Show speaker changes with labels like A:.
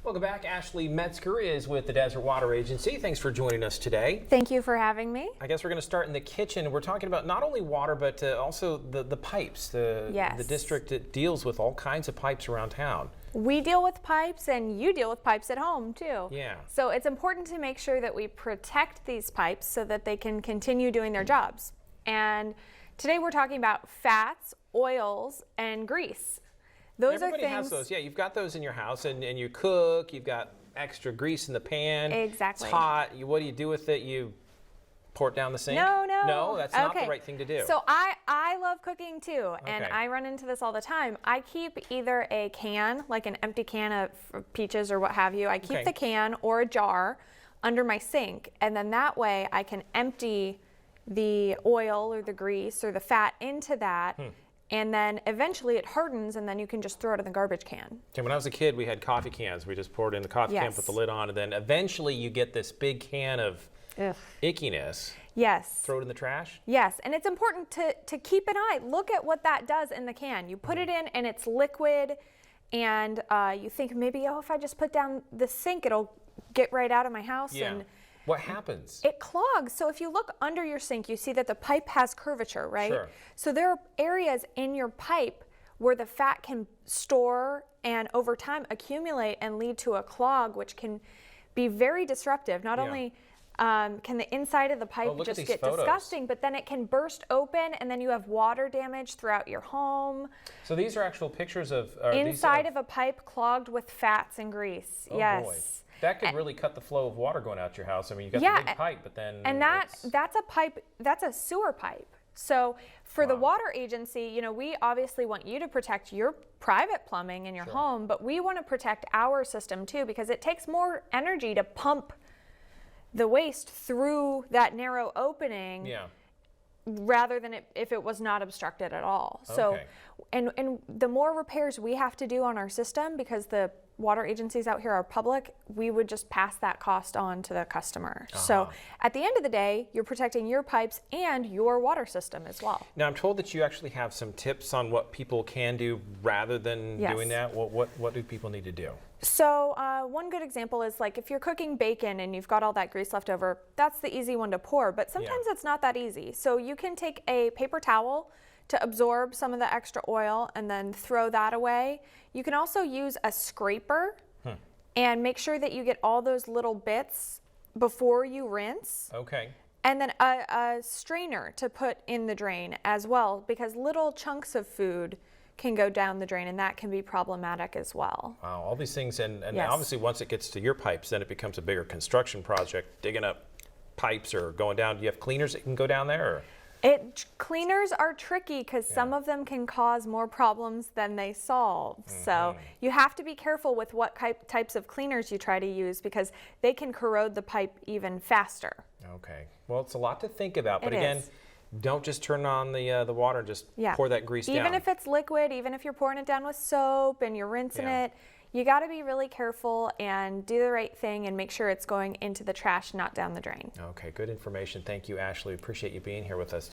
A: Welcome back. Ashley Metzger is with the Desert Water Agency. Thanks for joining us today.
B: Thank you for having me.
A: I guess we're going to start in the kitchen. We're talking about not only water, but also the pipes. The district that deals with all kinds of pipes around town.
B: We deal with pipes and you deal with pipes at home too.
A: Yeah.
B: So it's important to make sure that we protect these pipes so that they can continue doing their jobs. And today we're talking about fats, oils, and grease. Those
A: Everybody
B: are things.
A: has those. Yeah, you've got those in your house, and you cook. You've got extra grease in the pan.
B: Exactly.
A: It's hot. What do you do with it? You pour it down the sink?
B: No.
A: No, that's not the right thing to do.
B: So I love cooking too, and
A: Okay.
B: I run into this all the time. I keep either a can, like an empty can of peaches or what have you. I keep
A: Okay.
B: the can or a jar under my sink, and then that way I can empty the oil or the grease or the fat into that. And then eventually it hardens, and then you can just throw it in the garbage can.
A: Okay, when I was a kid, we had coffee cans. We just poured it in the coffee can,
B: Yes.
A: put the lid on, and then eventually you get this big can of
B: Ugh.
A: ickiness.
B: Yes.
A: Throw it in the trash?
B: Yes, and it's important to keep an eye. Look at what that does in the can. You put it in, and it's liquid, and you think maybe, oh, if I just put down the sink, it'll get right out of my house.
A: Yeah.
B: And
A: What happens?
B: it clogs. So if you look under your sink, you see that the pipe has curvature, right?
A: Sure.
B: So there are areas in your pipe where the fat can store and over time accumulate and lead to a clog, which can be very disruptive. Not
A: Yeah.
B: only can the inside of the pipe
A: look at
B: just
A: these
B: get
A: photos.
B: disgusting, but then it can burst open, and then you have water damage throughout your home.
A: So these are actual pictures of
B: Inside of a pipe clogged with fats and grease.
A: Oh
B: yes.
A: boy. That could really cut the flow of water going out your house. I mean, you got
B: Yeah,
A: the big pipe, but then
B: And that's a pipe, that's a sewer pipe. So for the water agency, you know, we obviously want you to protect your private plumbing in your home, but we want to protect our system too, because it takes more energy to pump the waste through that narrow opening
A: Yeah.
B: rather than if it was not obstructed at all. So,
A: Okay.
B: and the more repairs we have to do on our system, because the water agencies out here are public, we would just pass that cost on to the customer. So at the end of the day, you're protecting your pipes and your water system as well.
A: Now I'm told that you actually have some tips on what people can do rather than
B: Yes.
A: doing that. What do people need to do?
B: So one good example is like if you're cooking bacon and you've got all that grease left over, that's the easy one to pour, but sometimes it's not that easy. So you can take a paper towel to absorb some of the extra oil and then throw that away. You can also use a scraper and make sure that you get all those little bits before you rinse.
A: Okay.
B: And then a strainer to put in the drain as well, because little chunks of food can go down the drain, and that can be problematic as well.
A: Wow, all these things, and
B: Yes.
A: obviously once it gets to your pipes, then it becomes a bigger construction project, digging up pipes or going down. Do you have cleaners that can go down there? Or?
B: Cleaners are tricky because some of them can cause more problems than they solve. So you have to be careful with what types of cleaners you try to use, because they can corrode the pipe even faster.
A: Okay. Well, it's a lot to think about, but
B: It
A: again,
B: is.
A: don't just turn on the water and just pour that grease down.
B: Even if it's liquid, even if you're pouring it down with soap and you're rinsing it, you got to be really careful and do the right thing and make sure it's going into the trash, not down the drain.
A: Okay, good information. Thank you, Ashley. Appreciate you being here with us.